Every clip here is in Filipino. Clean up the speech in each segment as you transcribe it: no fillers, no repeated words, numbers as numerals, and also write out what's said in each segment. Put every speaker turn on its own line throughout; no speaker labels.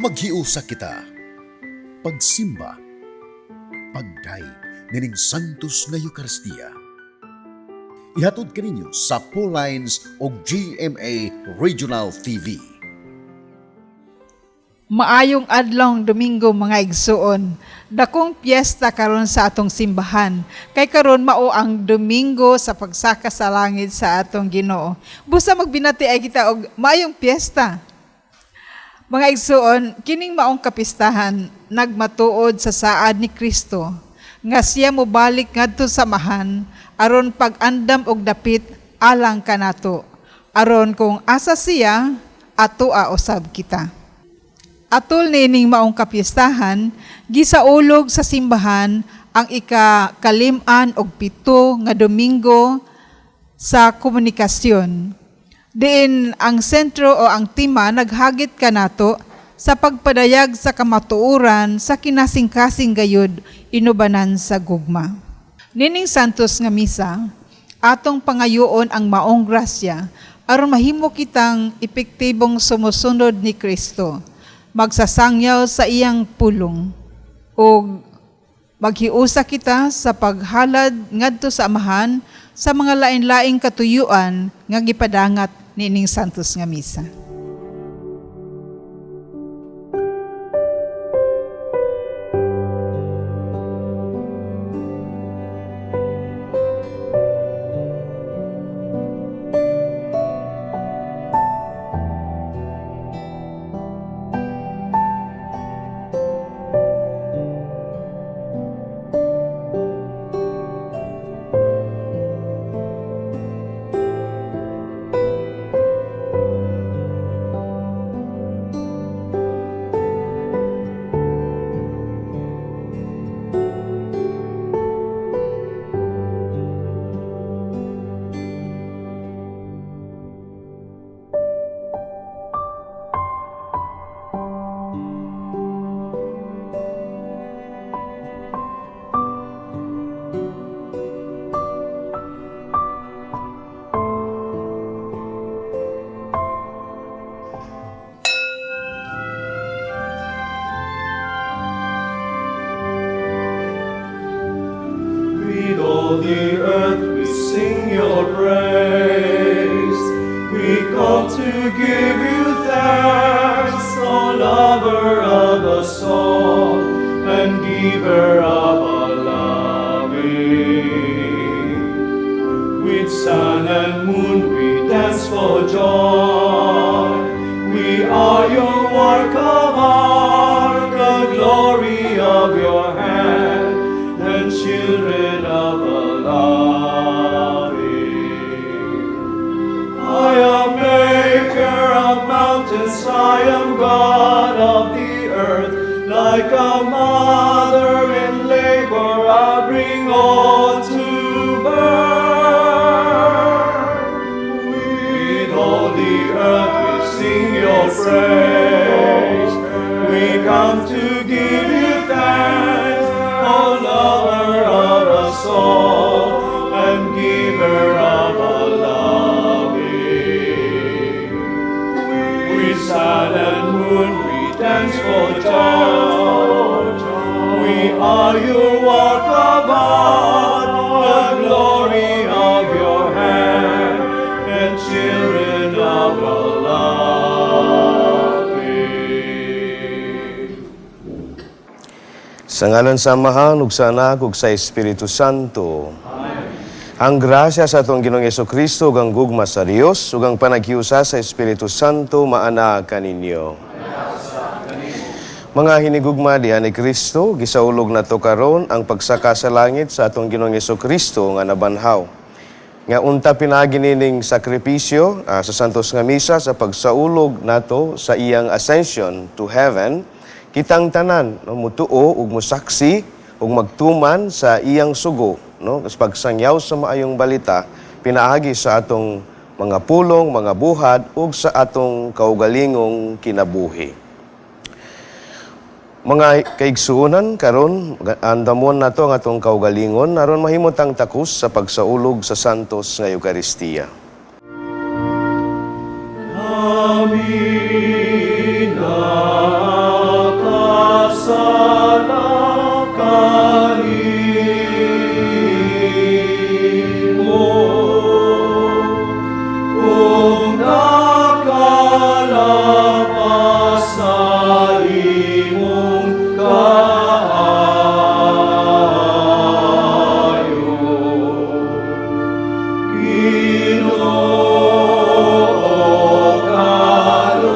Maghiusa kita. Pagsimba, pagday nining Santos nga Eucharistia. Ihatod kaninyo sa Paul Lines o GMA Regional TV.
Maayong adlong Domingo mga igsuon. Dakong piyesta karon sa atong simbahan. Kay karon mao ang Domingo sa pagsaka sa langit sa atong Ginoo. Busa magbinati ay kita og maayong piyesta. Mga igsuon, kining maong kapistahan nagmatuod sa saad ni Kristo nga siya mobalik ngadto sa mahan aron pag-andam og dapit alang kanato. Aron kung asa siya atoa usab kita. Atol nining maong kapistahan, gisaulog sa simbahan ang ika-5 og 7 nga Domingo sa komunikasyon. Diin ang sentro o ang tema naghagit kanato sa pagpadayag sa kamatuoran sa kinasing-kasing gayud inubanan sa gugma. Nining Santos nga misa, atong pangayoon ang maong grasya aron mahimo kitang epektibong sumusunod ni Kristo, magsasangyaw sa iyang pulong, o maghiusa kita sa paghalad ngadto sa amahan sa mga lain-laing katuyuan nga gipadangat nining Santos nga misa.
The earth we sing your praise. We come to give you thanks, O lover of a song and giver of a loving. With sun and moon we dance for joy. We are your work of art, the glory of your hand, and children of a I am maker of mountains, I am God of the earth. Like a mother in labor, I bring all to birth. With all the earth we sing your praise. We come to give you thanks, O lover of us all and giver of a loving. With sun and moon we dance for joy. We are your work of art, the glory of your hand, and children of a loving.
Sa ngalan sa Amahan, ug sa Anak, ug sa Espiritu Santo. Ang grasya sa atong Ginoong Jesucristo, ug ang gugma sa Dios, ug ang panaghiusa sa Espiritu Santo, maana kaninyo. Mga hinigugma diha ni Kristo, gisaulog nato karon ang pagsaka sa langit sa atong Ginoong Jesucristo nga nabanhaw. Nga unta pinagi nining sakripisyo sa Santos nga Misa sa pagsaulog nato sa iyang ascension to heaven, kitang tanan mutuo ug musaksi ug magtuman sa iyang sugo, no? Sa pagsangyaw sa maayong balita pinaagi sa atong mga pulong, mga buhat ug sa atong kaugalingong kinabuhi. Mga kaigsuonan karon andamon nato ang atong kaugalingon aron mahimot ang takos sa pagsaulog sa Santos nga Eucharistia.
Amin. imong kaayo. Ginoo, kaloy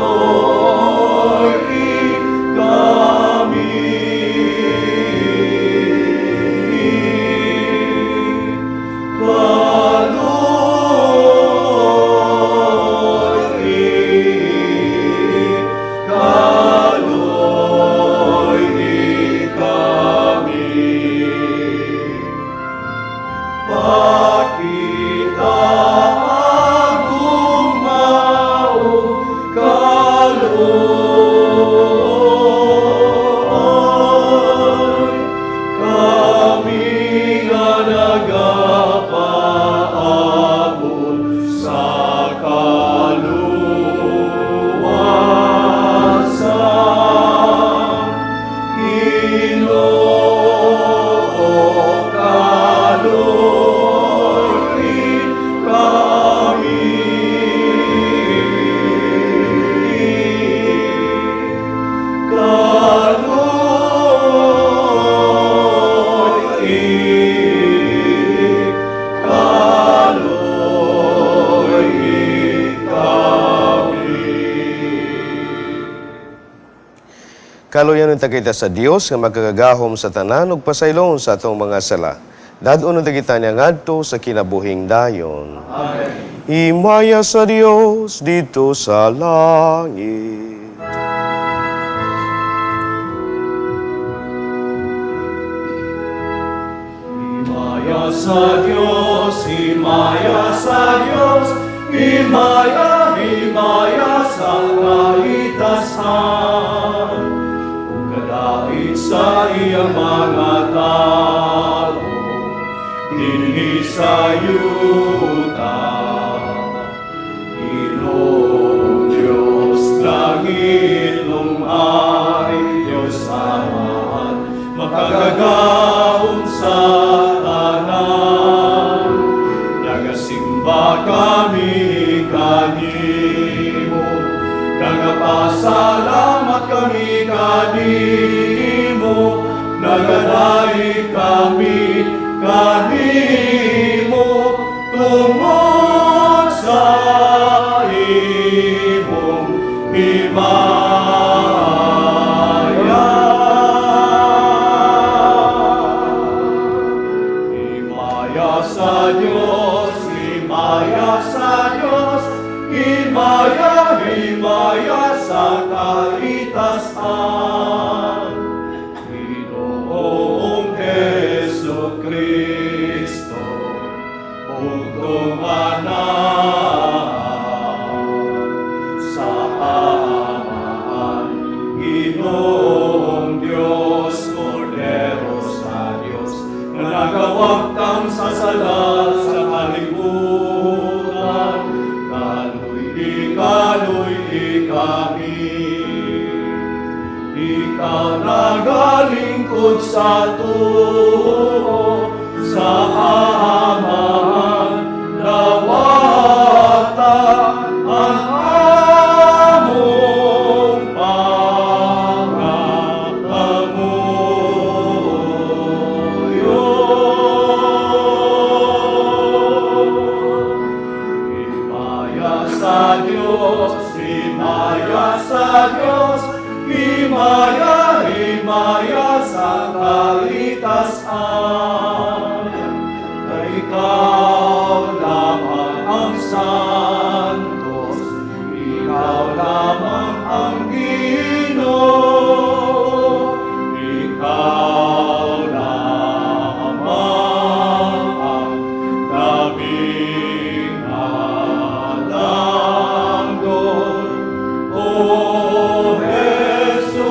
kami. Pakita akong maong kaloy, kami nga nagapaabot sa kaluwasan. Ginoo, kaloy kami.
Kaluyan unta kita sa Dios nga magkagagahom sa tanan ug pasaylon sa atong mga sala. Dadon unta kita niya ngadto sa kinabuhing dayon. Amen. Himaya sa Dios dito sa langit.
Himaya sa Diyos, himaya sa Diyos, himaya, himaya sa kaligtasan. Kung kadait sa iyang mga tao, dinhi sa yuta. Ginoong Diyos, langit lumay, Diyos Amahan, makagagahom sa tanan. Nagasimba kami kanimo, nagapasalamat kami kanimo, nagadai kami kanimo, tungod sa imong himaya. Himaya sa Diyos, himaya sa Diyos, himaya, himaya sa kaligtasan. Ginoong Jesucristo, bugtong anak sa Amahan. Ginoong Diyos, Kordero sa Diyos, na nagawagtang sa sala sa kalibutan. Kaloy kami. Ikaw nagalingkod sa tuo, sa Amahan, dawata ang among pangamuyo. Himaya sa Diyos, himaya sa Diyos, himaya, himaya sa kaligtasan. Na ikaw lamang ang santos, ikaw lamang ang Ginoo, ikaw lamang ang daming alangdon. O Jesu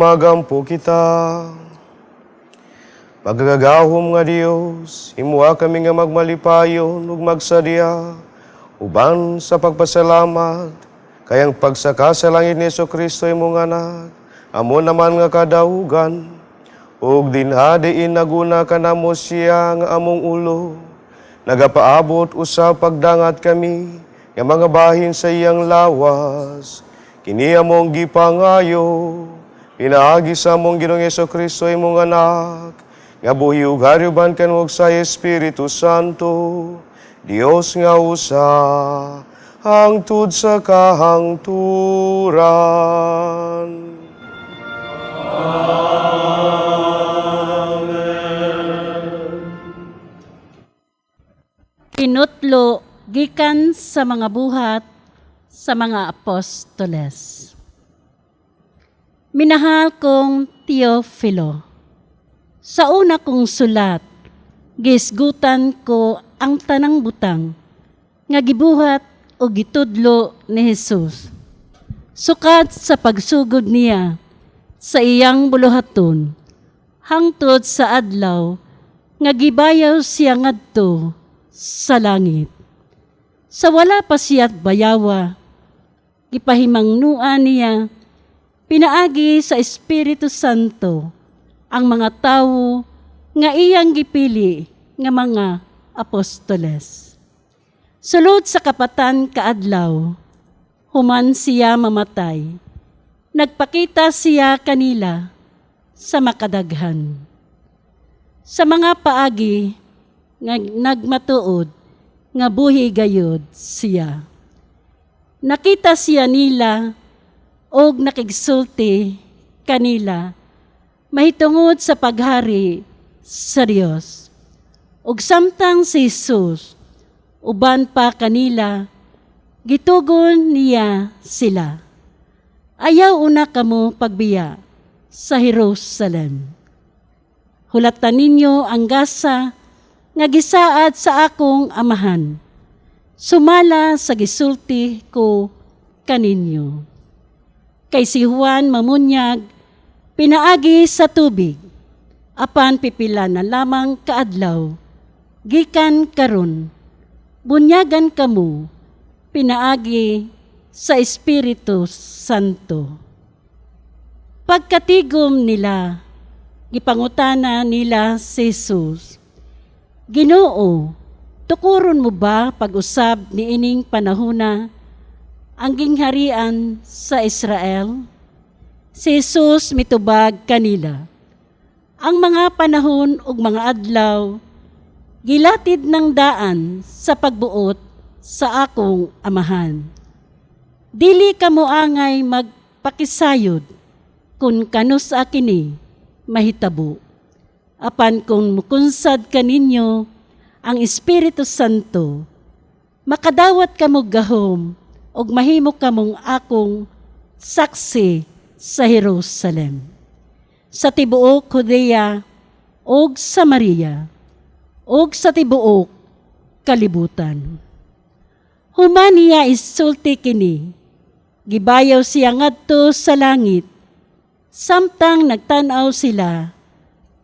magampo kita. Magagahom nga Dios, himuha kami nga magmalipayon ug magsadya, uban sa pagpasalamat, kayang pagsaka sa langit ni Jesu-Kristo imong anak, amo naman nga kadaugan, ug dinhadiin naguna kanamo siya nga among ulo, nagapaabot usab pagdangat kami, nga mga bahin sa iyang lawas, kini among gipangayo, pinaagi sa among Ginoong Jesu-Kristo imong anak, nga buhi ug haryoban kanuog sa Espiritu Santo, Dios nga usa, hangtod sa kahangturan.
Kinutlo gikan sa mga buhat sa mga apostoles. Minahal kong Teofilo, sa una kong sulat, gisgutan ko ang tanang butang nga gibuhat o gitudlo ni Jesus. Sukad sa pagsugod niya sa iyang buluhaton, hangtod sa adlaw nga gibayaw siya ngadto sa langit. Sa wala pa siya't bayawa, gipahimangnuan niya, pinaagi sa Espiritu Santo, ang mga tawo nga iyang gipili nga mga apostoles. Sulod sa kapatan kaadlaw, human siya mamatay. Nagpakita siya kanila sa makadaghan. Sa mga paagi nga nagmatuod nga buhi gayud siya. Nakita siya nila og nakigsulti kanila mahitungod sa paghari sa Dios. Ug samtang si Jesus, uban pa kanila, gitugon niya sila. Ayaw una kamo pagbiya sa Jerusalem. Hulatan ninyo ang gasa nga gisaad sa akong amahan. Sumala sa gisulti ko kaninyo. Kay si Juan mamunyag, pinaagi sa tubig, apan pipila na lamang kaadlaw, gikan karon, bunyagan kamo, pinaagi sa Espiritu Santo. Pagkatigom nila, gipangutana nila si Jesus, Ginoo, tukuron mo ba pag-usab ni ining panahona ang gingharian sa Israel? Si Jesus mitubag kanila, ang mga panahon ug mga adlaw, gilatid ng daan sa pagbuot sa akong amahan. Dili kamo angay magpakisayod kung kanus akini mahitabo. Apan kung mukunsad kaninyo ang Espiritu Santo, makadawat kamo gahom ug mahimo kamong akong saksi sa Jerusalem, sa tibuok Judea ug Samaria, ug sa tibuok kalibutan. Human niya isulti kini, gibayaw siya ngadto sa langit, samtang nagtanaw sila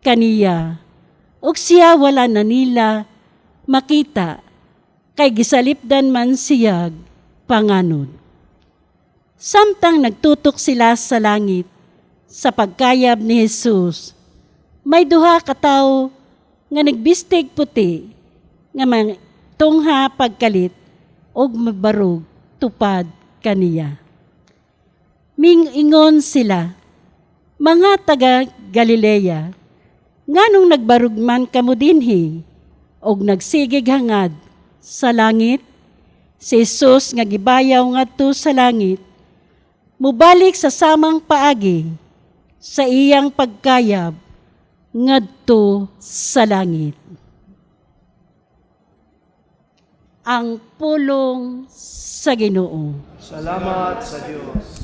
kaniya, ug siya wala na nila makita, kay gisalipdan man siyag panganod. Samtang nagtutok sila sa langit, sa pagkayab ni Jesus, may duha ka tawo nga nagbistig puti, nga tungha pagkalit, og mabarog tupad kaniya. Mingingon sila, mga taga Galilea, nganong nagbarugman kamo dinhi, og nagsigig hangad sa langit? Si Jesus nga gibayaw ngadto sa langit, mubalik sa samang paagi sa iyang pagkayab ngadto sa langit. Ang pulong sa Ginoo.
Salamat sa Diyos.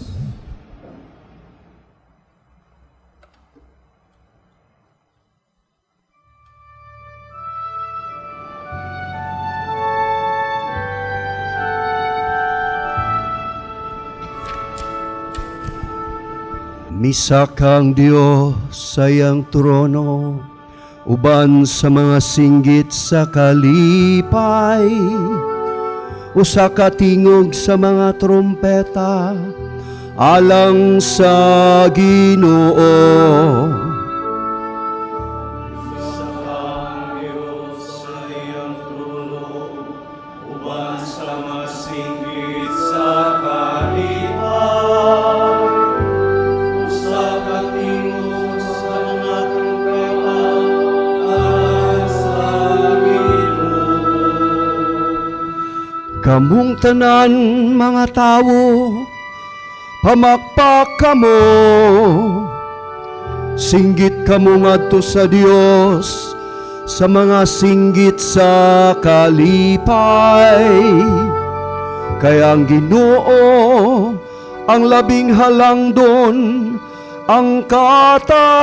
Misa kang Dios sa iyang trono, uban sa mga singgit sa kalipay, usa ka tingog sa mga trompeta, alang sa Ginoo. Kamong tanan mga tawo, pamakpak kamo, singgit kamo ngadto sa Dios, sa mga singgit sa kalipay. Kaya ang Ginoo, ang labing halangdon, ang katahaan,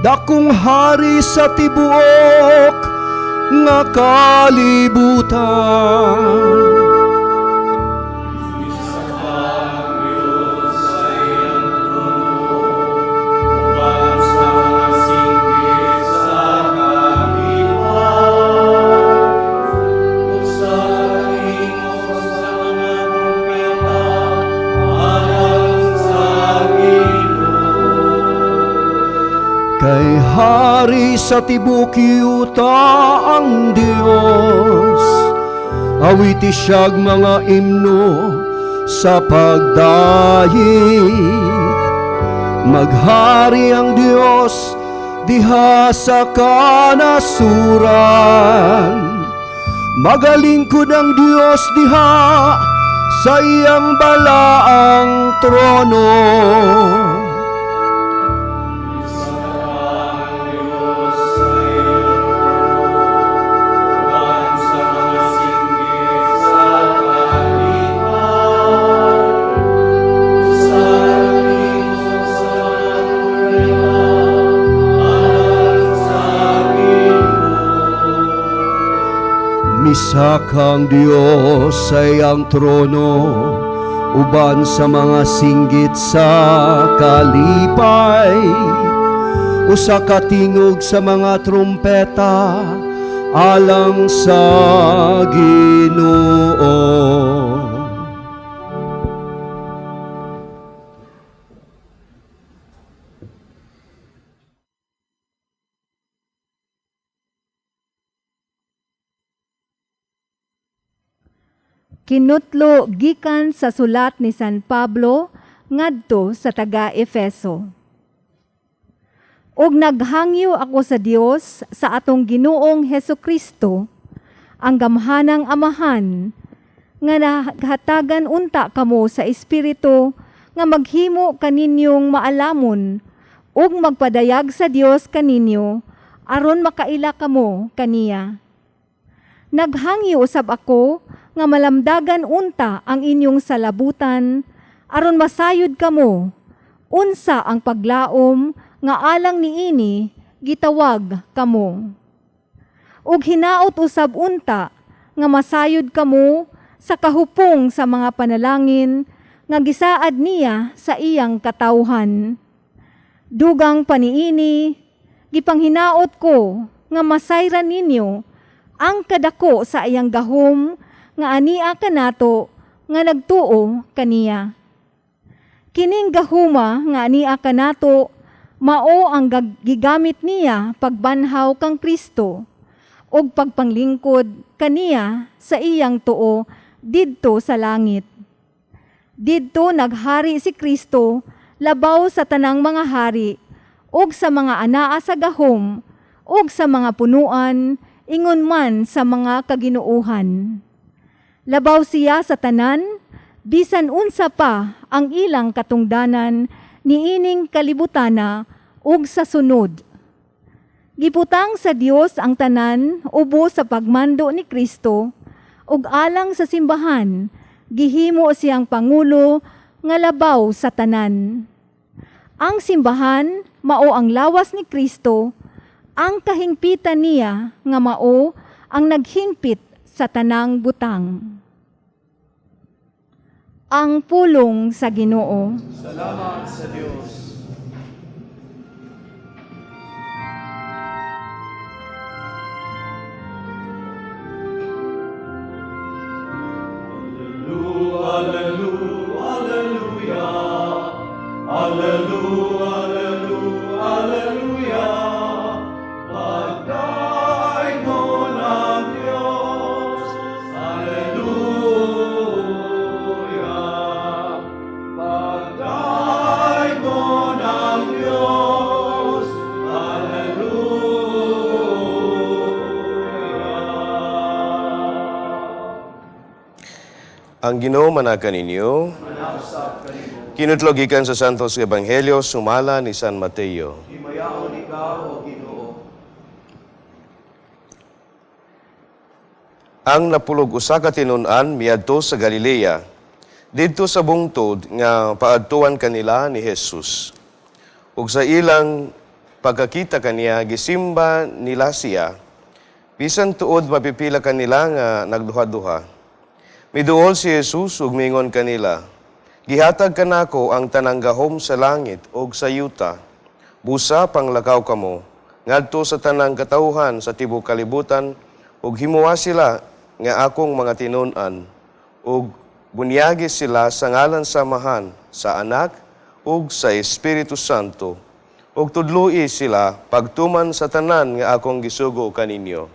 dakong hari sa tibuok, nga kalibutan. Kay hari sa tibok yuta ang Dios, awiti siyag mga imno sa pagdayeg. Maghari ang Dios diha sa kanasuran, magalingkod ang Dios diha sa iyang balaang trono. Misa kang Dios sa iyang trono, uban sa mga singgit sa kalipay, usa ka tingog sa mga trumpeta, alang sa Ginoo.
Kinutlo gikan sa sulat ni San Pablo ngadto sa taga-Efeso. Og naghangyo ako sa Dios sa atong Ginoong Hesukristo, ang gamhanang Amahan, nga nahatagan unta kamo sa Espiritu nga maghimo kaninyong maalamon ug magpadayag sa Dios kaninyo aron makaila kamo kaniya. Naghangyo usab ako nga malamdagan unta ang inyong salabutan aron masayod kamo unsa ang paglaom nga alang niini gitawag kamo. Ug hinaot usab unta nga masayod kamo sa kahupong sa mga panalangin nga gisaad niya sa iyang katawhan. Dugang paniini gipanghinaot ko nga masayran ninyo ang kadako sa iyang gahom nga ania kanato nga nagtuo kaniya. Kining gahuma nga ania kanato mao ang gigamit niya pagbanhaw kang Kristo ug pagpanglingkod kaniya sa iyang tuo didto sa langit. Didto naghari si Kristo labaw sa tanang mga hari ug sa mga anaa sa gahom ug sa mga punuan ingon man sa mga kaginuuhan. Labaw siya sa tanan, bisan unsa pa ang ilang katungdanan niining kalibutana ug sa sunod. Giputang sa Dios ang tanan ubo sa pagmando ni Kristo ug alang sa simbahan, gihimo siyang pangulo nga labaw sa tanan. Ang simbahan mao ang lawas ni Kristo, ang kahingpitan niya nga mao ang naghingpit sa tanang butang. Ang pulong sa Ginoo.
Salamat sa Diyos. Hallelujah, hallelujah, hallelujah, hallelujah. Pagdaignon ang Diyos, hallelujah. Pagdaignon ang Diyos, hallelujah.
Ang Ginoo manakan ninyo. Kinutlog ikan sa Santos Ebanghelyo sumala ni San Mateo.
Himayaon ikaw, O Ginoo.
Ang napulog usa ka tinun-an miadto sa Galilea. Didto sa bungtod nga paadtuan kanila ni Jesus. Ug sa ilang pagkakita kaniya gisimba nila siya. Bisan tuod mapipila kanila nga nagduha-duha. Miduol si Jesus ug mingon kanila, gihatag kanako ang tanang gahom sa langit ug sa yuta. Busa panglakaw kamo ngadto sa tanang katawhan sa tibuok kalibutan ug himuwa sila nga akong mga tinun-an ug bunyagi sila sa ngalan samahan sa Anak ug sa Espiritu Santo ug tudloi sila pagtuman sa tanan nga akong gisugo kaninyo.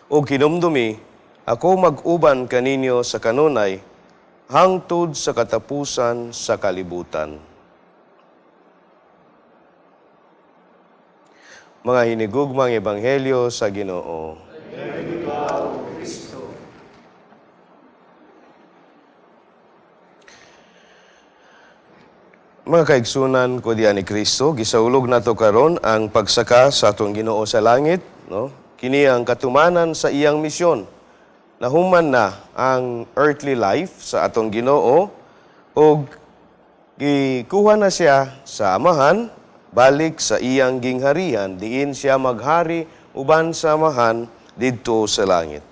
Ug hinumdumi ako mag-uban kaninyo sa kanunay hangtod sa katapusan sa kalibutan. Mga hinigugmang ebanghelyo sa Ginoo. Mga kaigsunan ko diyan ni Kristo, gisaulog nato karon ang pagsaka sa atong Ginoo sa langit, no? Kini ang katumanan sa iyang misyon. Nahuman na ang earthly life sa atong Ginoo ug gikuha na siya sa amahan balik sa iyang gingharian diin siya maghari uban sa amahan didto sa langit.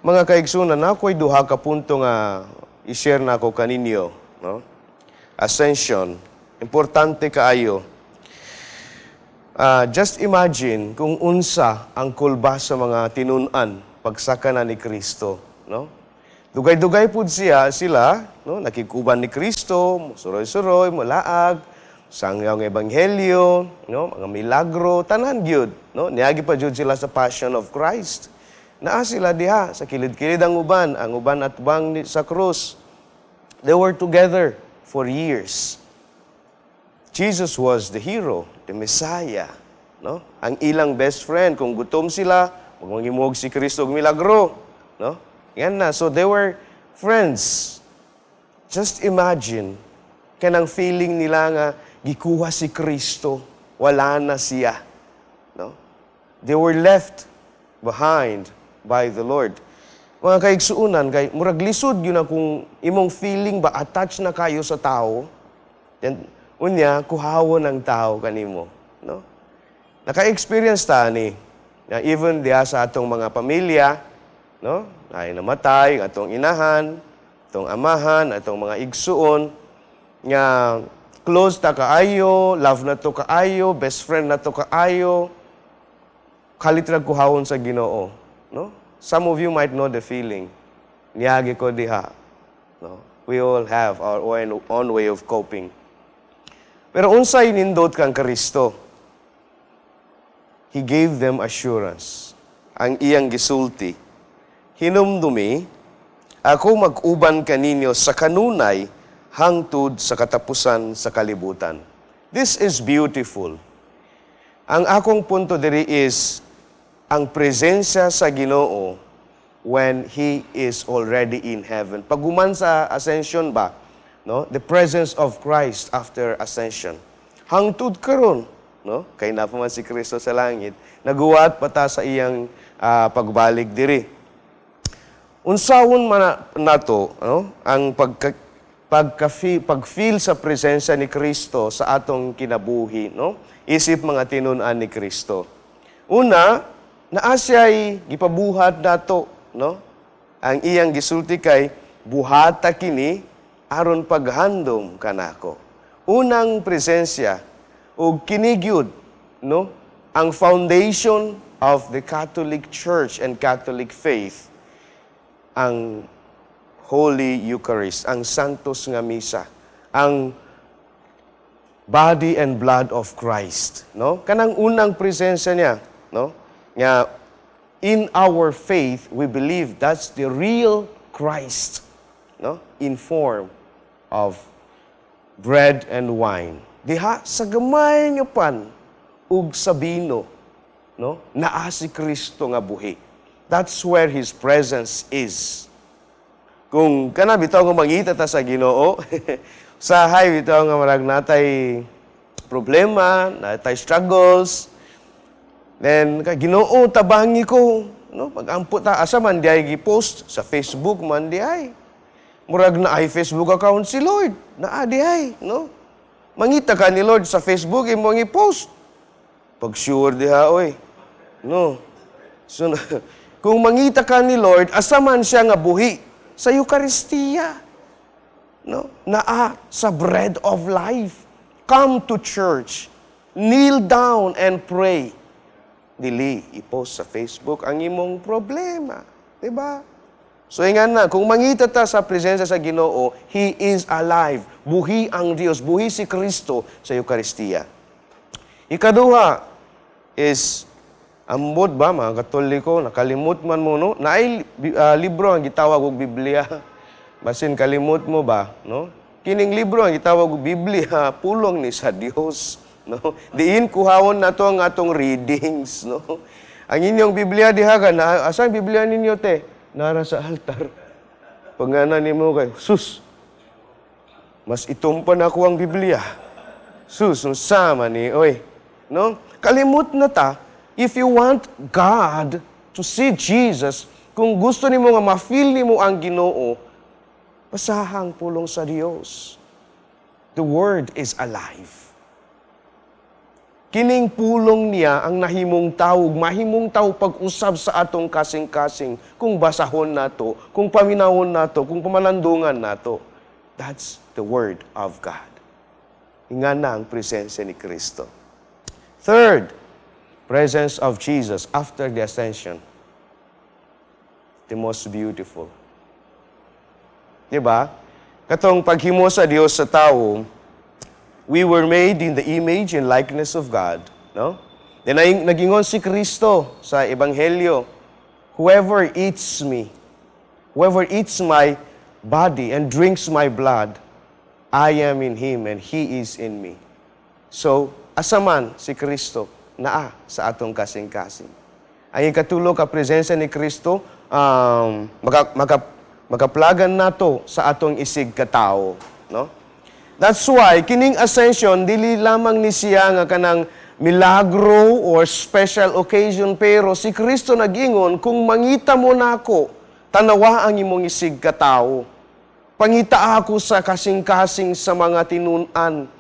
Mga kaigsunan, ako'y duha ka punto nga i-share nako kaninyo, no? Ascension, importante kaayo. Just imagine kung unsa ang kulba sa mga tinun-an pagsaka na ni Kristo, no? Dugay-dugay pud sila, no? Nakikuban ni Kristo, suroy-suroy, mulaag, sangyaw ng ebanghelyo, no? Mga milagro, tanan gyud, no? Niagi pa jud sila sa Passion of Christ. Naa sila diha sa kilid-kilid ang uban atbang sa krus. They were together for years. Jesus was the hero, the Messiah, no? Ang ilang best friend kung gutom sila, magmangimog si Kristo og milagro, no? Yan na. So they were friends. Just imagine kanang feeling nila nga gikuha si Kristo, wala na siya, no? They were left behind by the Lord. Mga kaigsuunan, kay murag lisod yun na kung imong feeling ba attach na kayo sa tao, then unya kuhawon ang tao kanimo, no? Naka-experience ta ni na even diha sa atong mga pamilya, no? Ay namatay atong inahan, atong amahan, atong mga igsuon nga close ta kaayo, love na to kaayo, best friend na to kaayo, kalitrag kuhawon sa Ginoo, no? Some of you might know the feeling. Niyagi ko diha. No? We all have our own way of coping. Pero unsay nindot kang Kristo? He gave them assurance. Ang iyang gisulti. Hinumdumi, ako mag-uban kaninyo sa kanunay hangtod sa katapusan sa kalibutan. This is beautiful. Ang akong punto diri is ang presensya sa Ginoo when He is already in heaven. Paghuman sa ascension ba, no? The presence of Christ after ascension. Hangtod karon, no? Kay na pa man si Kristo sa langit, naguwat pata sa iyang pagbalik diri. Unsawon man nato, no? Ang pag-feel sa presensya ni Kristo sa atong kinabuhi, no? Isip mga tinun-an ni Kristo. Una, naa siya'y gipabuhat nato, no? Ang iyang gisulti kay buhata kini aron paghandom kanako. Unang presensya ug kini gyud no ang foundation of the Catholic Church and Catholic faith, ang Holy Eucharist, ang Santos nga Misa, ang body and blood of Christ, no? Kanang unang presensya niya, no? Nga in our faith we believe that's the real Christ, no? In form of bread and wine. Diha sa gamay nga pan ug sa bino, no? Naa si Kristo nga buhi. That's where His presence is. Kung kana bitaw nga mangita ta sa Ginoo, sahay bitaw nga marag natay problema, natay struggles, then Ginoo tabangi ko, no? Pag-ampo ta asa man di ay gi-post sa Facebook man di ay. Murag na ay Facebook account si Lord, naa di ay, no? Mangita ka ni Lord sa Facebook imo ang i-post. Pag sure diha oy. No. So, kung mangita ka ni Lord, asa man siya nga buhi sa Eucharistia. No? Naa sa bread of life. Come to church. Kneel down and pray. Dili, i-post sa Facebook ang imong problema. Diba? So, ingan na, kung mangita ta sa presensya sa Ginoo, He is alive. Buhi ang Diyos. Buhi si Kristo sa Eucharistia. Ikaduha is, ambot ba, mga Katoliko, nakalimot man mo, no? Naay libro ang gitawag og Biblia. Basin kalimot mo ba, no? Kining libro ang gitawag og Biblia, pulong ni sa Dios, no? Diin kuhawon nato ang atong readings, no? Ang inyong Biblia diha na asa ang Biblia ninyo te? Nara sa altar. Pangana nimo kay sus. Mas itumpan ako ang Biblia. Sus, sama ni oy, no? Kalimot na ta. If you want God to see Jesus, kung gusto nimo nga ma-feel nimo ang Ginoo, basahang pulong sa Dios. The Word is alive. Kining pulong niya ang nahimong tawog, mahimong tao pag-usab sa atong kasing-kasing, kung basahon nato, kung paminawon nato, kung pamalandungan nato. That's the Word of God. Ingan na ang presensya ni Kristo. Third, presence of Jesus after the ascension. The most beautiful. Diba? Katong paghimo sa Dios sa tao, we were made in the image and likeness of God. No? Then nagingon si Kristo sa Ebanghelyo, whoever eats me, whoever eats my body and drinks my blood, I am in him and he is in me. So, asaman si Kristo naa sa atong kasing-kasing. Ang ikatulo ka presensya ni Kristo, makaplagan nato sa atong isig katao, no? That's why kining ascension dili lamang ni siya nga kanang milagro or special occasion, pero si Kristo nagingon, kung mangita mo nako, tanawa ang imong isig katao. Pangita ako sa kasing-kasing sa mga tinunan.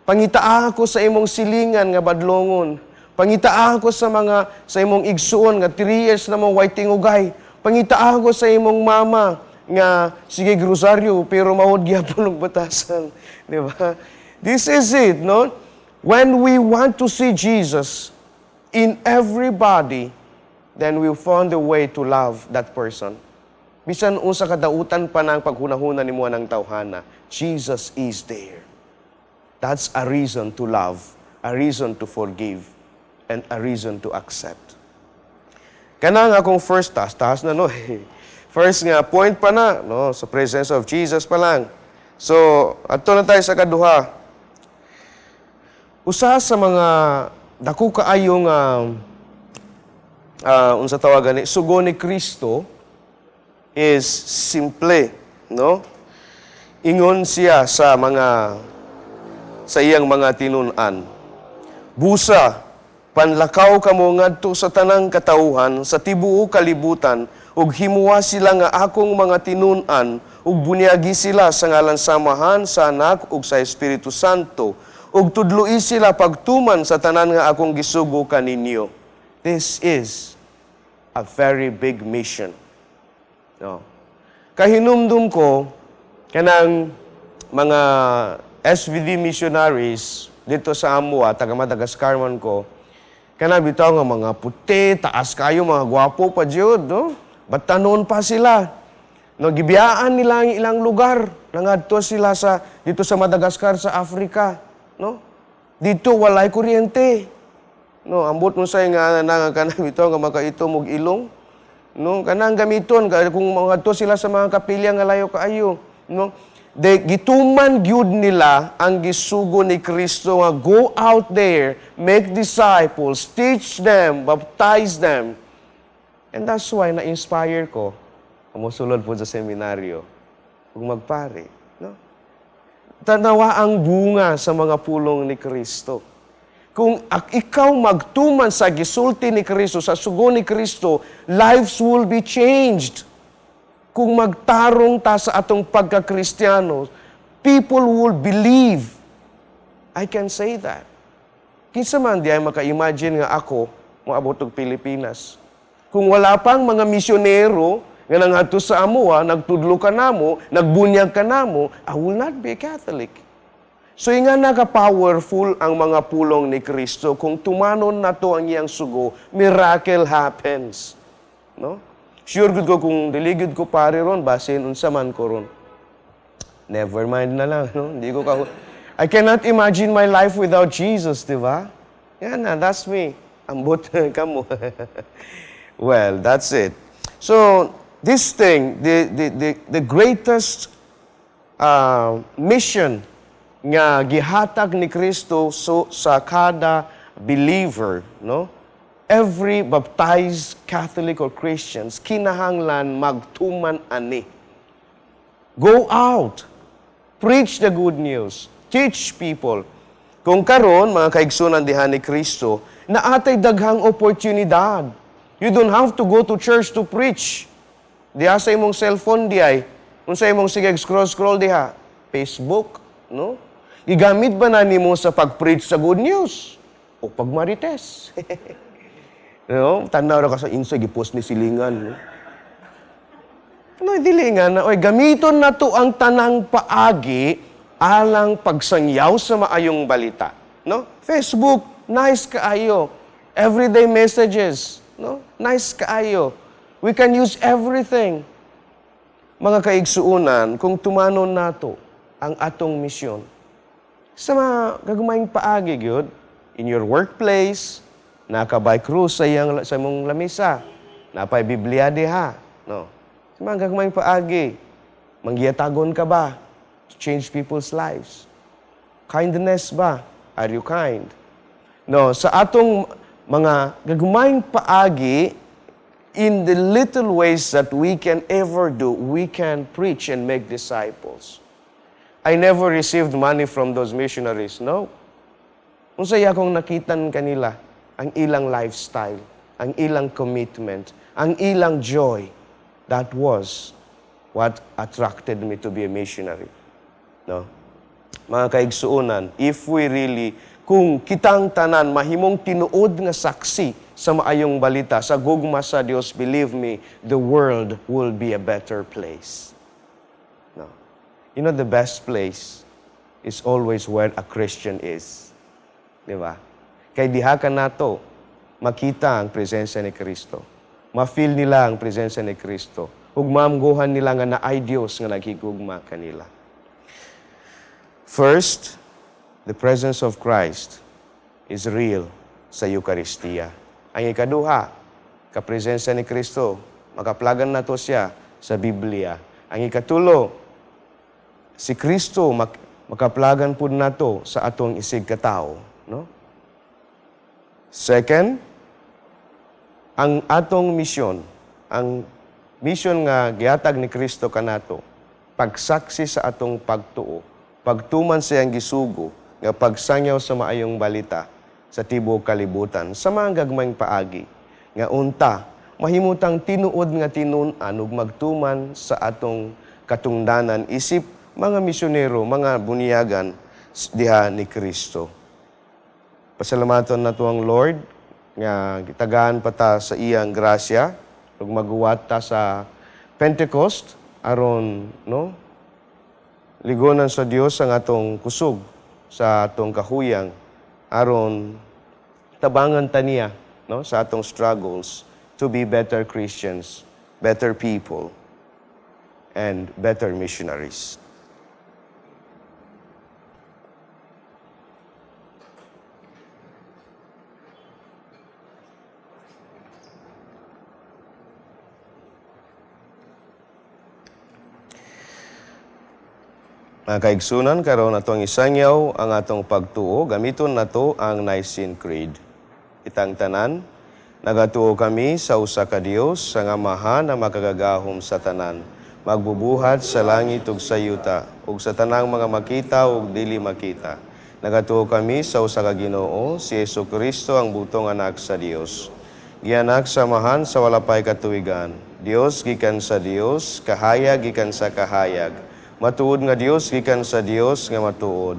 Pangita ako sa imong silingan nga badlongon. Pangita ako sa imong igsuon nga 3 years na mong way tingugay. Pangita ako sa imong mama nga sige grosaryo pero mawod gyapon og batasan, di ba? This is it, no? When we want to see Jesus in everybody, then we found a way to love that person. Bisan unsa kadautan pa nang paghunahuna nimo ng tawhana, Jesus is there. That's a reason to love, a reason to forgive, and a reason to accept. Kanang akong first taas na no. First nga point pa na no sa presence of Jesus pa lang. So, adto na tayo sa kaduha. Usa sa mga dako kaayong unsa tawagan ni sugo ni Kristo is simple, no? Ingon siya sa iyang mga tinunan. Busa, panlakaw kamo ngadto sa tanang katawhan sa tibuok kalibutan, ug himuwa sila nga akong mga tinunan, ug bunyagi sila sa ngalan samahan sa Anak ug sa Espiritu Santo, ug tudloi sila pagtuman sa tanan nga akong gisugo kaninyo. This is a very big mission. No. kahinumdum ko kanang mga SVD missionaries dito sa Amua, taga Madagascar man ko, kanang bitaw nga mga puti, taas kayo, mga gwapo pa jud, no? Batanon pa sila. No, gibiyaan nila ang ilang lugar. Nangadto sila dito sa Madagascar, sa Africa, no? Dito walay kuryente. No, ambot mo say nga kanang bitaw nga makaitom og ilong. No, kanang gamiton kung mangadto sila sa mga kapilya nga layo kaayo, no? Gituman gyud nila ang gisugo ni Kristo nga go out there, make disciples, teach them, baptize them. And that's why na-inspire ko musulod po sa seminaryo kung magpare, no? Tanawa ang bunga sa mga pulong ni Kristo. Kung ikaw magtuman sa gisulti ni Kristo, sa sugo ni Kristo, lives will be changed. Kung magtarong ta sa atong pagka-Kristiyano, people will believe. I can say that. Kinsa man di ay maka-imagine nga ako moabot og Pilipinas. Kung wala pang mga misyonero nga nangadto sa Amua, nagtudlo ka namo, nagbunyag ka namo, I will not be a Catholic. So nga naka-powerful ang mga pulong ni Kristo. Kung tumanon na to ang iyang sugo, miracle happens. No? Sure good ko kung diligid ko pare ron, basin unsa man ko ron. Never mind na lang, no? Hindi ko I cannot imagine my life without Jesus, di ba? Yan na, that's me. Ambot kamo. Well, that's it. So, this thing, the greatest mission nga gihatag ni Kristo sa kada believer, no? Every baptized Catholic or Christians, kinahanglan magtuman ani. Go out. Preach the good news. Teach people. Kung karon mga kaigsunan diha ni Kristo, naatay daghang oportunidad. You don't have to go to church to preach. Diha sa imong cellphone diay, kung sa imong sige scroll diha, Facebook, no? Gigamit ba na nimo sa pag-preach sa good news o pagmarites? No, tanaw ra ka sa Insta gi-post ni silingan, no? No, dili nga na, oy, gamiton na to ang tanang paagi alang pagsangyaw sa maayong balita, no? Facebook, nice kaayo. Everyday messages, no? Nice kaayo. We can use everything. Mga kaigsuunan, kung tumanon nato ang atong misyon, sa mga gagmayng paagi gyud, in your workplace, nakabay krus sa imong lamisa, napay Biblia diha, no? Sa mga gagmayng paagi, manggiyatagon ka ba to change people's lives? Kindness ba? Are you kind? No, sa atong mga gagmayng paagi, in the little ways that we can ever do, we can preach and make disciples. I never received money from those missionaries, no. Unsay akong nakitan kanila, ang ilang lifestyle, ang ilang commitment, ang ilang joy. That was what attracted me to be a missionary. No? Mga kaigsuunan, if we really, kung kitang tanan, mahimong tinuod nga saksi sa maayong balita, sa gugma sa Dios, believe me, the world will be a better place. No? You know, the best place is always where a Christian is. Di ba? Kay diha ka nato, makita ang presensya ni Kristo. Ma-feel nila ang presensya ni Kristo. Ug maamguhan nila nga naay Dios nga naghigugma kanila. First, the presence of Christ is real sa Eucharistia. Ang ikaduha, kapresensya ni Kristo, makaplagan nato siya sa Biblia. Ang ikatulo, si Kristo makaplagan pud nato sa atong isig katao, no? Second, ang atong misyon, ang misyon nga gihatag ni Kristo kanato, pagsaksi sa atong pagtuo, pagtuman sa iyang gisugo, nga pagsangyaw sa maayong balita sa tibuok kalibutan, sa mga gagmayng paagi, nga unta, mahimutang tinuod nga tinun-an ug magtuman sa atong katungdanan, isip mga misyonero, mga bunyagan diha ni Kristo. Pasalamaton nato ang Lord, nga gitagaan pa ta sa iyang grasya, ug maguwat ta sa Pentecost, aron no ligonan sa Dios ang atong kusog sa atong kahuyang aron tabangan taniya no sa atong struggles to be better Christians, better people, and better missionaries. Mga kaigsunan, karon atong isangyaw ang atong pagtuo, gamiton nato ang Nicene Creed. Itang tanan, nagatuo kami sa usa ka Dios, sa Amahan na makagagahom sa tanan, magbubuhat sa langit ug sa yuta, ug sa tanang mga makita ug dili makita. Nagatuo kami sa usa ka Ginoo, si Jesucristo ang butong anak sa Dios. Gianak sa Amahan sa wala pay katuigan. Dios gikan sa Dios, kahayag gikan sa kahayag. Matuod nga Dios gikan sa Dios nga matuod.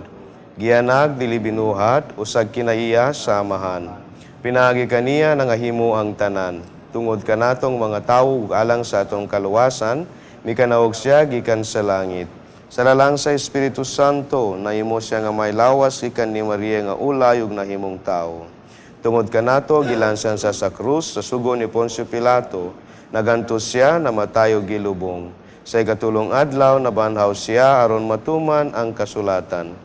Gianag dili binuhat usag kinaiya sa Amahan. Pinaagi kaniya nangahimo ang tanan. Tungod kanatong mga tawo alang sa atong kaluwasan, mikanaog siya gikan sa langit. Sa lalang sa Espiritu Santo, nahimo siya nga may lawas gikan ni Maria nga ulay ug nahimong tawo. Tungod kanato gilansan sa krus sa sugo ni Poncio Pilato, nagantos siya na matayo gilubong. Sa ikatulong adlaw, nabanhaw siya aron matuman ang kasulatan.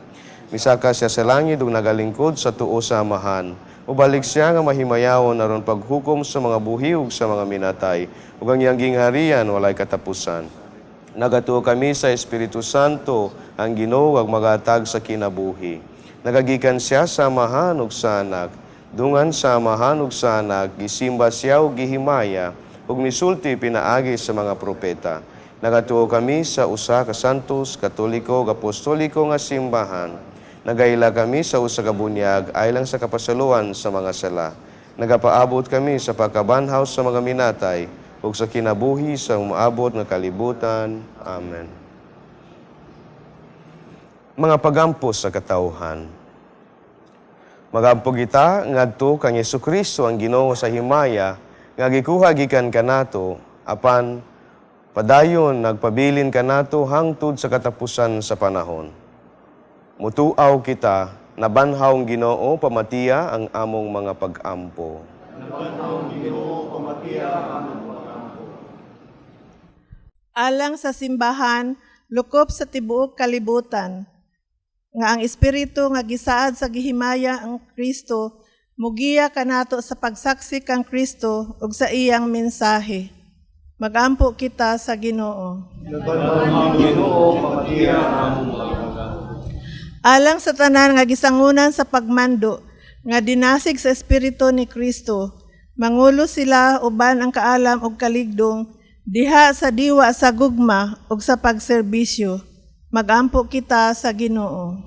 Misaka siya sa langit ug nagalingkod sa tuo sa Amahan. Ubalik siya nga mahimayawon aron paghukom sa mga buhi ug sa mga minatay, ug ang iyang gingharian walay katapusan. Nagatuo kami sa Espiritu Santo, ang Ginoo ug magatag sa kinabuhi. Nagagikan siya sa Amahan ug sa Anak. Dungan sa Amahan ug sa Anak, gisimba siya ug gihimaya, ug misulti pinaagi sa mga propeta. Nagatuo kami sa usa ka santos, katoliko, ug apostoliko nga simbahan. Nagaila kami sa usa ka bunyag alang sa kapasaluan sa mga sala. Nagapaabot kami sa pagkabanhaw sa mga minatay ug sa kinabuhi sa umaabot nga kalibutan. Amen. Mga pagampos sa katawhan. Magampo kita ngadto kang Jesucristo ang Ginoo sa himaya nga gikuha gikan kanato apan padayon nagpabilin kanato hangtod sa katapusan sa panahon. Mutuaw kita, nabanhaw ang Ginoo pamatiya ang among mga pag-ampo.
Alang sa simbahan, lukop sa tibuok kalibutan, nga ang Espiritu nga gisaad sa gihimaya ang Kristo, mugiya kanato sa pagsaksi kang Kristo ug sa iyang mensahe. Magampo kita sa Ginoo. Alang sa tanan nga gisangunan sa pagmando, nga dinasig sa Espiritu ni Kristo, mangulo sila uban ang kaalam ug kaligdong, diha sa diwa sa gugma ug sa pagserbisyo. Magampo kita sa Ginoo.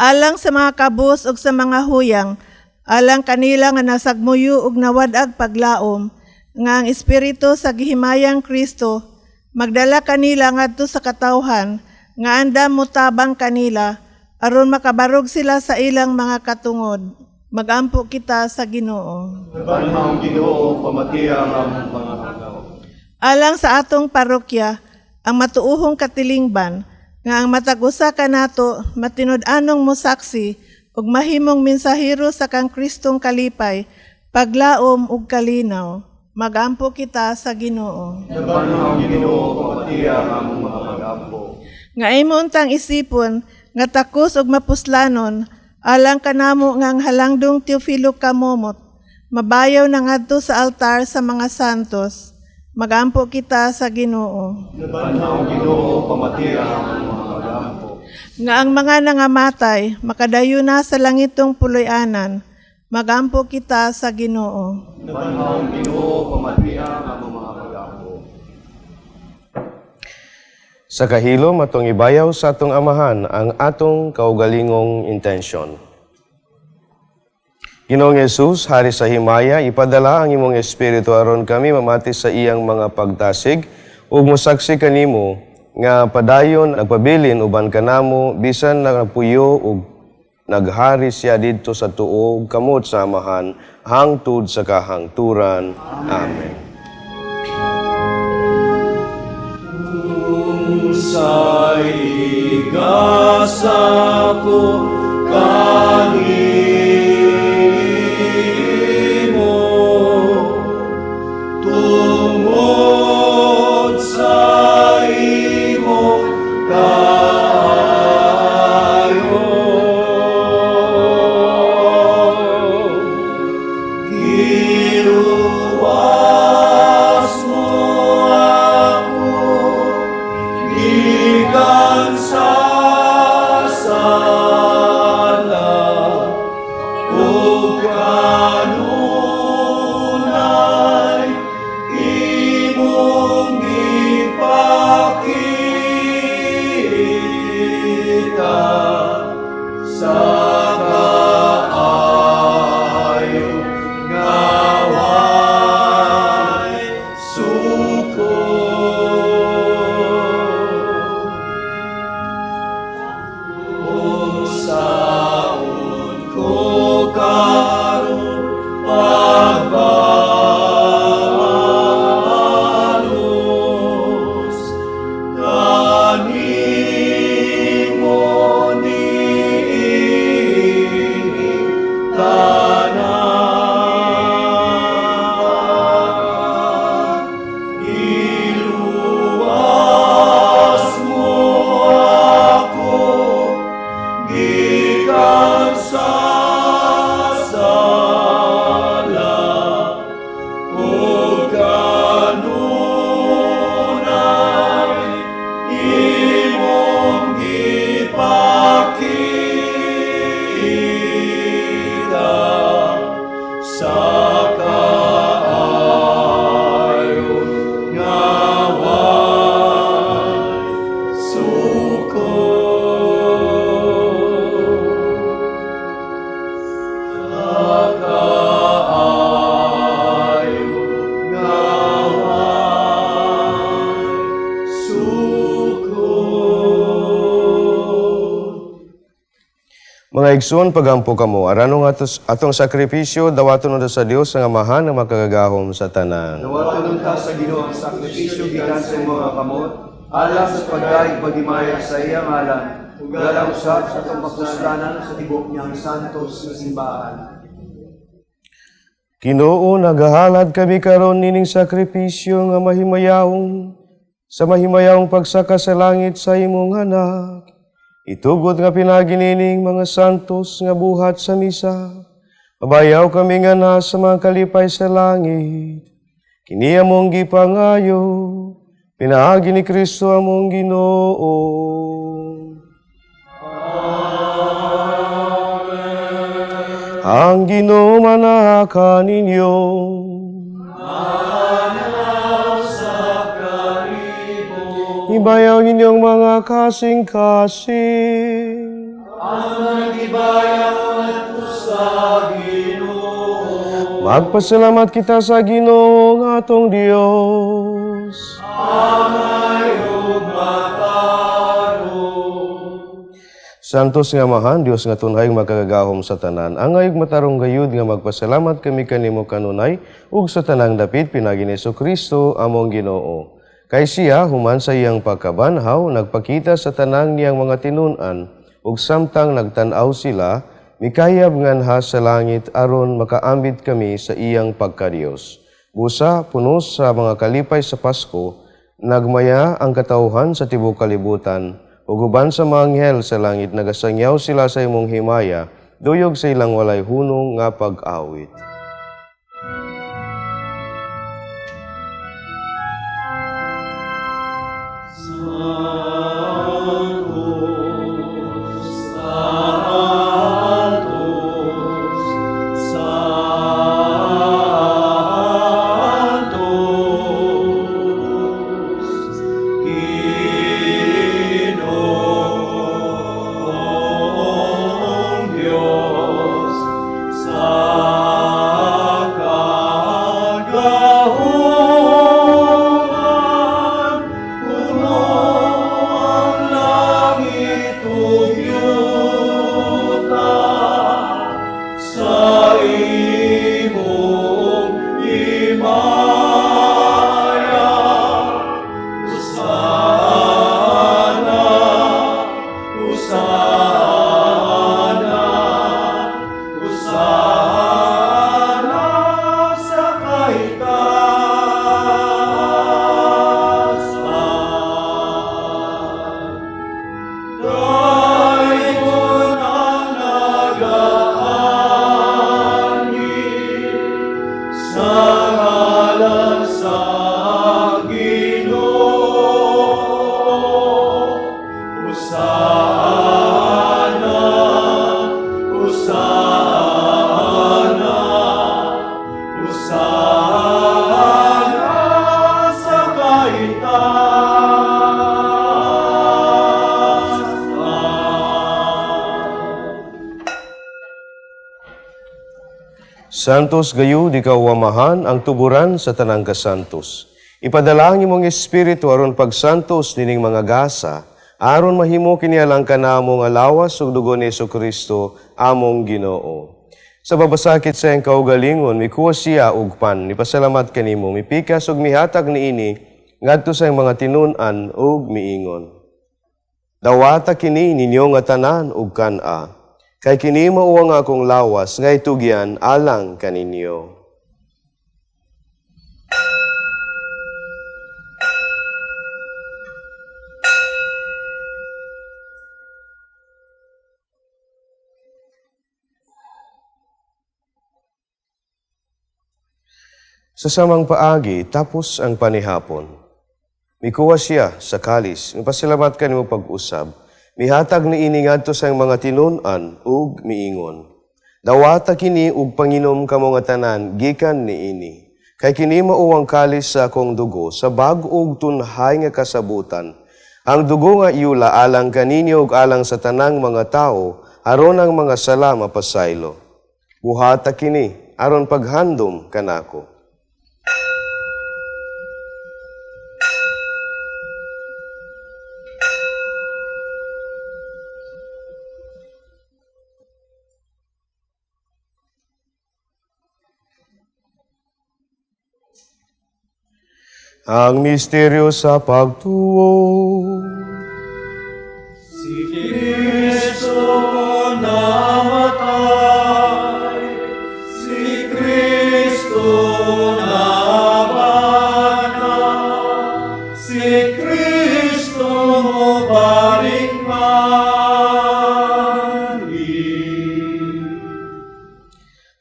Alang sa mga kabus ug sa mga huyang, alang kanila nga nasagmuyo ug nawad-ag paglaom, nga ang Espiritu sa gihimayang Kristo, magdala kanila ngadto sa katawhan, nga andam mutabang kanila, aron makabarog sila sa ilang mga katungod. Magampo kita sa Ginoo. Alang sa atong parokya, ang matuuhong katilingban, nga ang matag-usa kanato matinud-anong mosaksi ug mahimong mensahero sa kang Kristong kalipay, paglaom ug kalinaw. Magampo kita sa Ginoo. Nga imo untang isipon nga takos ug mapuslanon alang kanamo nga ang halangdong Teofilo kamomot, mabayaw na ngadto sa altar sa mga santos. Magampo kita sa Ginoo. Nga ang mga nangamatay makadayo na sa langitong puloy-anan. Magampo kita sa Ginoo.
Sa kahilo matong ibayaw sa atong Amahan ang atong kaugalingong intensyon. Ginoong Yesus, Hari sa himaya, ipadala ang imong Espiritu aron kami mamati sa iyang mga pagtasig ug mosaksi kanimo nga padayon nagpabilin uban kanamo bisan nagpuyo ug naghari siya didto sa tuo ug kamot sa Amahan hangtod sa kahangturan. Amen. Mga igsoon, pagampo kamo, arano nga atong sakripisyo, dawaton na sa Dios nga amahan nga makagagahom sa tanan.
Dawaton ta sa Ginoo ang sakripisyo gikan sa mga kamot, alang sa pagdaig paghimayan sa iyang ngalan, ug galang usab sa atong kapuslanan sa tibok niyang santos nga simbahan.
Ginoo, nagahalad kami karon nining sakripisyo nga mahimayawong sa mahimayawong pagsaka sa langit sa imong anak. Itugod nga pinaginining mga santos nga buhat sa misa. Mabayaw kami nga nasa mga kalipay sa langit. Kini among gipangayo, pinaagi ni Kristo among Ginoo. Amen. Ang Ginoo manahakan ninyo. Ibayaw ninyong mga kasing-kasing. Ang nagibayaw at sa Ginoo. Magpasalamat kita sa Ginoo ng atong Diyos. Amay ug matarong. Santos nga Amahan, Dios nga tunhay makagagahom sa tanan. Angay ug matarong gayud nga magpasalamat kami kanimo kanunay ug sa tanang dapit pinagi ni Jesu-Kristo among Ginoo. Kay siya, human sa iyang pagkabanhaw, nagpakita sa tanang niyang mga tinunan, ug samtang nagtanaw sila, mikayab nganha sa langit aron makaambit kami sa iyang pagkadiyos. Busa, punos sa mga kalipay sa Pasko, nagmaya ang katauhan sa tibok kalibutan, ug uban sa mga anghel sa langit, nagasangyaw sila sa imong himaya, duyog sa ilang walay hunong nga pag-awit. Santos gayud ikaw amahan ang tuburan sa tanang kasantos. Ipadala ang imong espiritu aron pagsantos nining mga gasa, aron mahimo kini alang kanamo nga lawas ug dugo ni Jesu-Kristo among Ginoo. Sa babasakit sa iyang kaugalingon, mikuha siya og pan, nipasalamat kanimo, mipikas ug mihatag niini ngadto sa iyang mga tinunan ug miingon. Dawata kini ninyo nga tanan ug kan-a. Kay kini mao nga akong lawas nga itugyan alang kaninyo. Sa samang paagi, tapos ang panihapon. Mikuha siya sa kalis, mipasalamat kanimo pag-usab, mihatag ni ini ngadto sa mga tinunan ug miingon. Dawata kini ug panginom kamo nga tanan gikan niini. Kay kini mao ang kalis sa akong dugo sa bag-o ug tunhay nga kasabutan. Ang dugo nga iula alang kaninyo ug alang sa tanang mga tao aron ang mga sala mapasaylo. Buhata kini aron paghandom kanako. Ang misteryo sa pagtuo.
Si Kristo namatay, si Kristo nabanal, si Kristo balik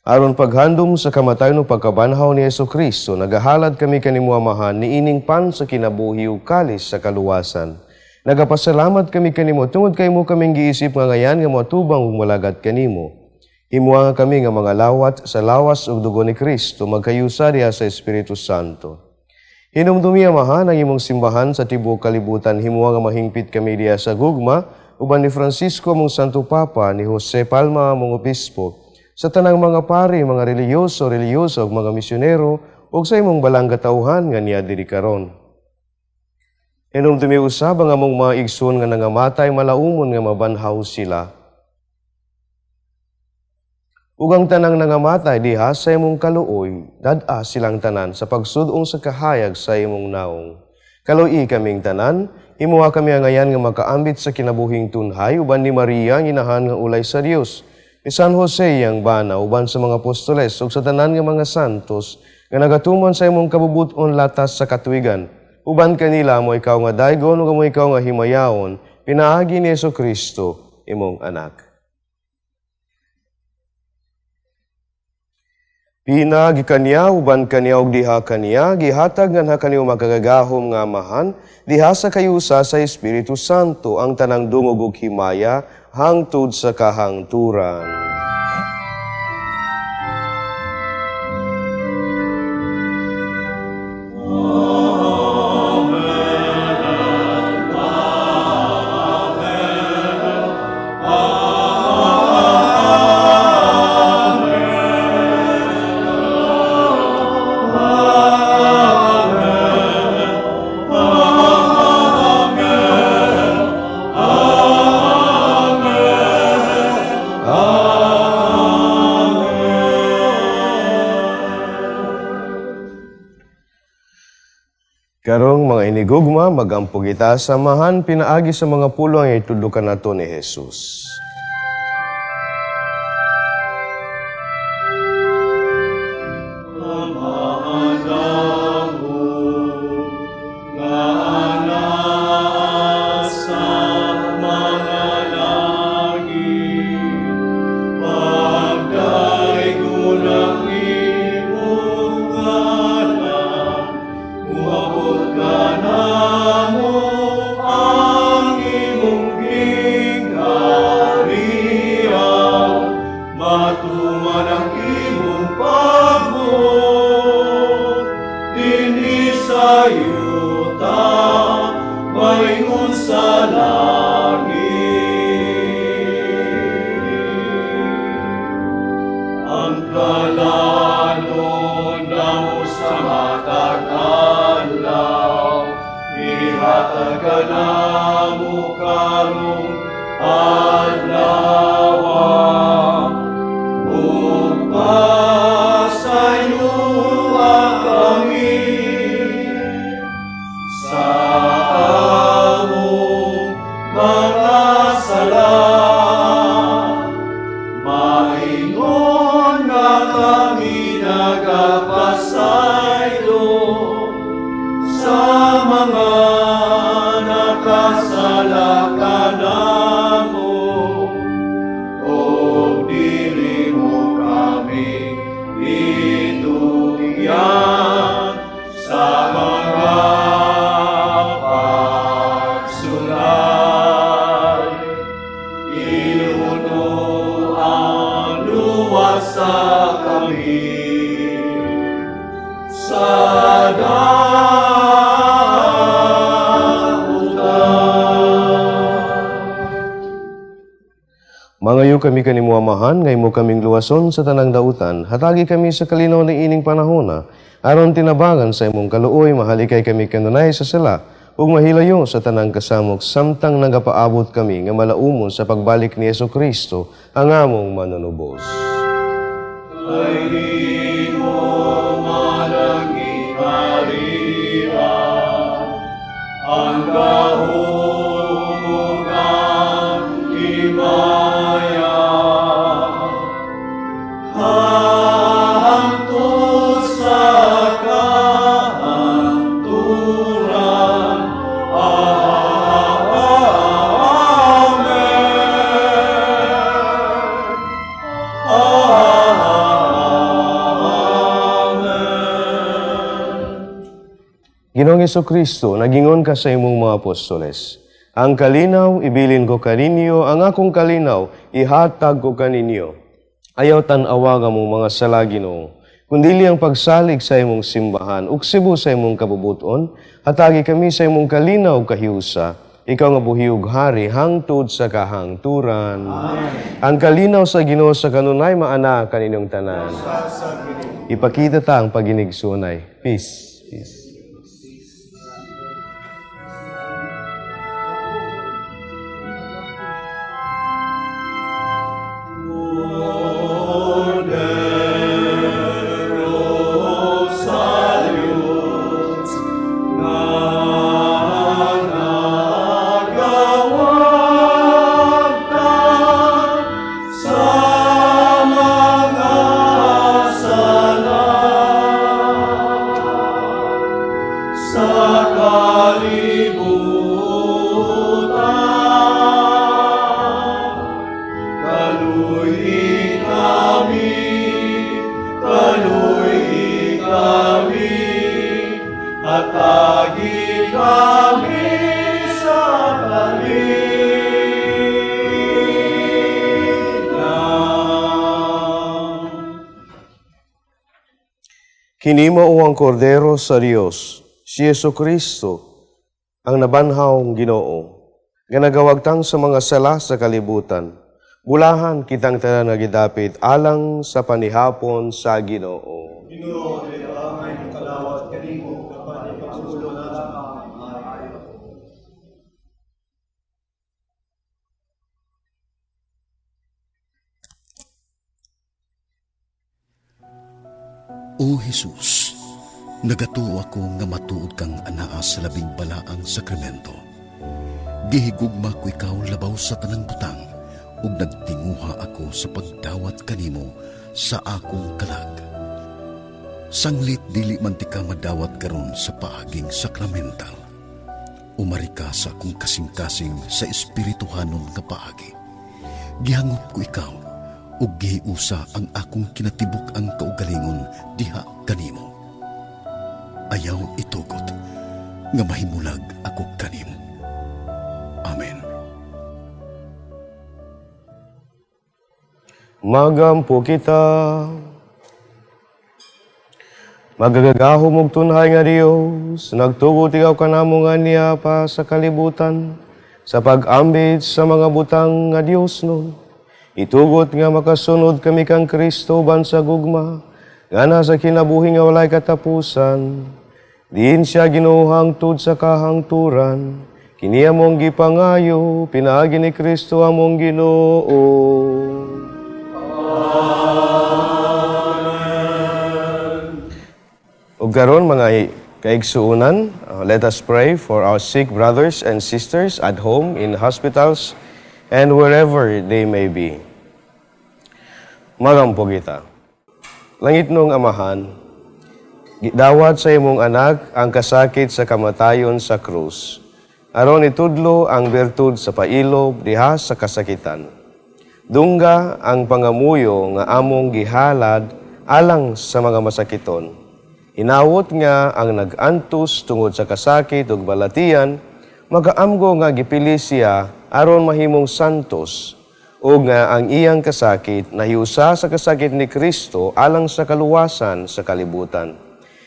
Aron paghandom sa kamatayon o pagkabanhaw ni Jesucristo, nagahalad kami kanimo Amahan ni ining pan sa kinabuhi ug kalis sa kaluwasan. Nagapasalamat kami kanimo tungod kay mo kaming giisip nga ngayan nga moatubang ug malagat kanimo. Himuha nga kami nga mga lawat sa lawas ug dugo ni Kristo magkayusa diha sa Espiritu Santo. Hinumdumi Amahan ang imong simbahan sa tibuok kalibutan, himuha nga mahingpit kami diha sa gugma uban ni Francisco mong Santo Papa, ni Jose Palma mong Obispo, sa tanang mga pari, mga reliyoso ug mga misyonero, ug sa imong balang katawhan nga niya diri karon. Hinumdumi usab ang among mga igsoon nga nangamatay malaumon nga mabanhaw sila. Ug ang tanang nangamatay diha sa imong kaluoy, dad-a silang tanan sa pagsud-ong sa kahayag sa imong naong. Kaluoy kaming tanan, himuha kami ang ngayan nga makaambit sa kinabuhing tunhay uban ni Maria ang inahan nga ulay sa Dios, ni San Jose yang bana uban sa mga apostoles ug sa tanan nga mga santos nga nagatuman sa imong kabubut-on latas sa katuigan. Uban kanila mo ikaw nga daygon ug mo ikaw nga himayaon, pinaagi ni Jesucristo imong anak. Pinagi kaniya uban kaniya ug diha kaniya gihatag nga kaniya magagahom nga Amahan diha sa kayusa sa Espiritu Santo ang tanang dungog ug himaya hangtod sa kahangturan. Karong mga inigugma, magampog ita sa Amahan, pinaagi sa mga pulo ang itudukan nato ni Jesus. Mangayo kami kanimo Amahan, ngay mo kaming luwason sa tanang dautan, hatagi kami sa kalinaw na ining panahona, aron tinabangan sa imong kaluoy, mahalikay kami kanunay sa sala, ug mahilayo sa tanang kasamok, samtang nagapaabot kami nga malaumon sa pagbalik ni Jesucristo, ang among manunubos.
Ay di mo manangin Maria,
Ginoong Kristo, nagingon ka sa imong mga apostoles, ang kalinaw, ibilin ko kaninyo, ang akong kalinaw, ihatag ko kaninyo. Ayaw tanawa nga mong mga sala, Ginoo, kundili ang pagsalig sa imong simbahan, uksibo sa imong kabubuton, hatagi kami sa imong kalinaw kahiusa, ikaw nga buhiyog hari, hangtod sa kahangturan. Amen. Ang kalinaw sa Ginoo sa kanunay, maana kaninyong tanan. Ipakita ta ang paginigsunay. Peace. Peace. Kinimo ang kordero sa Dios, si Jesucristo, ang nabanhawng Ginoo, nga nagawagtang sa mga sala sa kalibutan, bulahan kitang tanan nga gidapit alang sa panihapon sa Ginoo.
Ginoo, amay mo kalawat kanimo kapag ipasulo na
O Jesus, nagatuo ako nga matuod kang anaa sa labing balaang sakramento. Gihigugma ko ikaw labaw sa tanang butang, ug nagtinguha ako sa pagdawat kanimo sa akong kalag. Sanglit dili man ti ka madawat karon sa paaging sakramental. Umari ka sa akong kasing-kasing sa espirituhanon nga paagi. Gihangop ko ikaw, ug gihiusa ang akong kinatibuk ang kaugalingon diha kanimo. Ayaw itugot nga mahimulag ako kanimo. Amen.
Magampo kita. Magagagahom og tunhay nga Dios, nagtugot ikaw kanamo nga niya pa sa kalibutan, sa pag-ambit sa mga butang nga Dios nun. Itugot nga makasunod kami kang Kristo ban sa gugma, nga nasa kinabuhi nga walay katapusan. Diin siya ginuhang tud sa kahangturan, kini among gipangayo, pinaagi ni Kristo among Ginoo. Ug karon mga kaigsuunan, let us pray for our sick brothers and sisters at home, in hospitals, and wherever they may be. Magampo kita. Langit nung Amahan, gidawat sa imong anak ang kasakit sa kamatayon sa krus, aron itudlo ang bertud sa pailob diha sa kasakitan. Dungga ang pangamuyo nga among gihalad alang sa mga masakiton. Inawot nga ang nag-antus tungod sa kasakit ug balatian, magaamgo nga gipili siya aron mahimong santos, o nga ang iyang kasakit nahiusa sa kasakit ni Kristo alang sa kaluwasan sa kalibutan.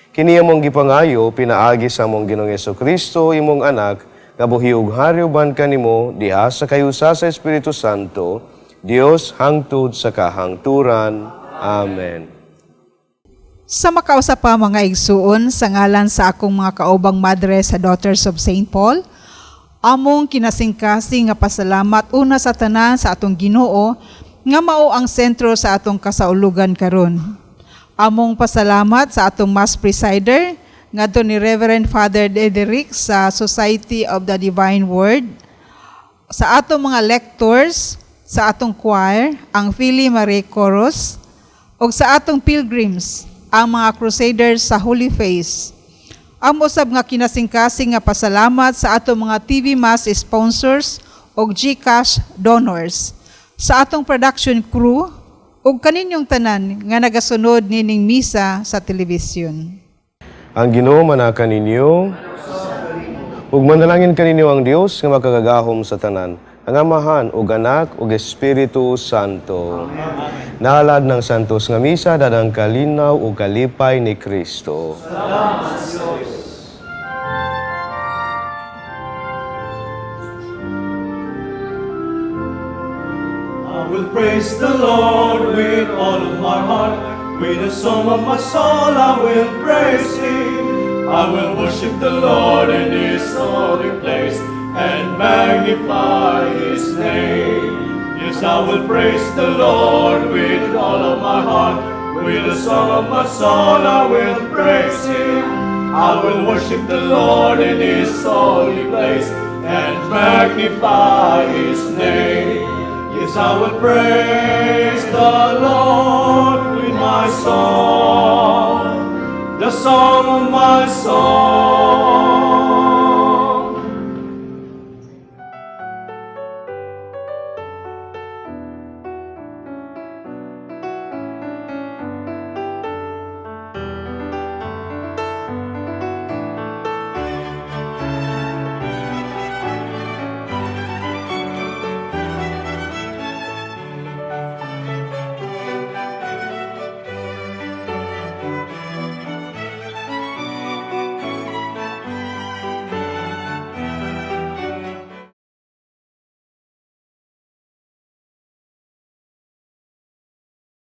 Kini among gipangayo pinaagi sa among Ginoong Jesucristo imong anak, nga buhi ug hari uban kanimo diha sa kayusa sa Espiritu Santo, Dios hangtod sa kahangturan. Amen.
Sa makausap pa mga igsuon, sa ngalan sa akong mga kaubang madre sa Daughters of St. Paul, among kinasingkasing nga pasalamat una sa tanan sa atong Ginoo nga mao ang sentro sa atong kasaulugan karon. Among pasalamat sa atong Mass Presider ngadto ni Reverend Father Dederick sa Society of the Divine Word, sa atong mga lectors, sa atong choir, ang Philly Marie Chorus, ug sa atong pilgrims, ang mga crusaders sa Holy Face. Ang usab nga kinasingkasing nga pasalamat sa atong mga TV Mass sponsors o GCash donors, sa atong production crew ug kaninyong tanan nga nagasunod nining misa sa telebisyon.
Ang Ginoo manakan ninyo. Ug manalangin kaninyo ang Dios nga makagagahom sa tanan, ang Amahan ug Anak ug Espiritu Santo. Naalad ng santos nga misa dadang kalinaw ug kalipay ni Kristo.
I will praise the Lord with all of my heart. With the song of my soul I will praise Him. I will worship the Lord in His holy place and magnify His name. Yes, I will praise the Lord with all of my heart. With the song of my soul I will praise Him. I will worship the Lord in His holy place and magnify His name. Yes, I will praise the Lord with my song, the song of my soul.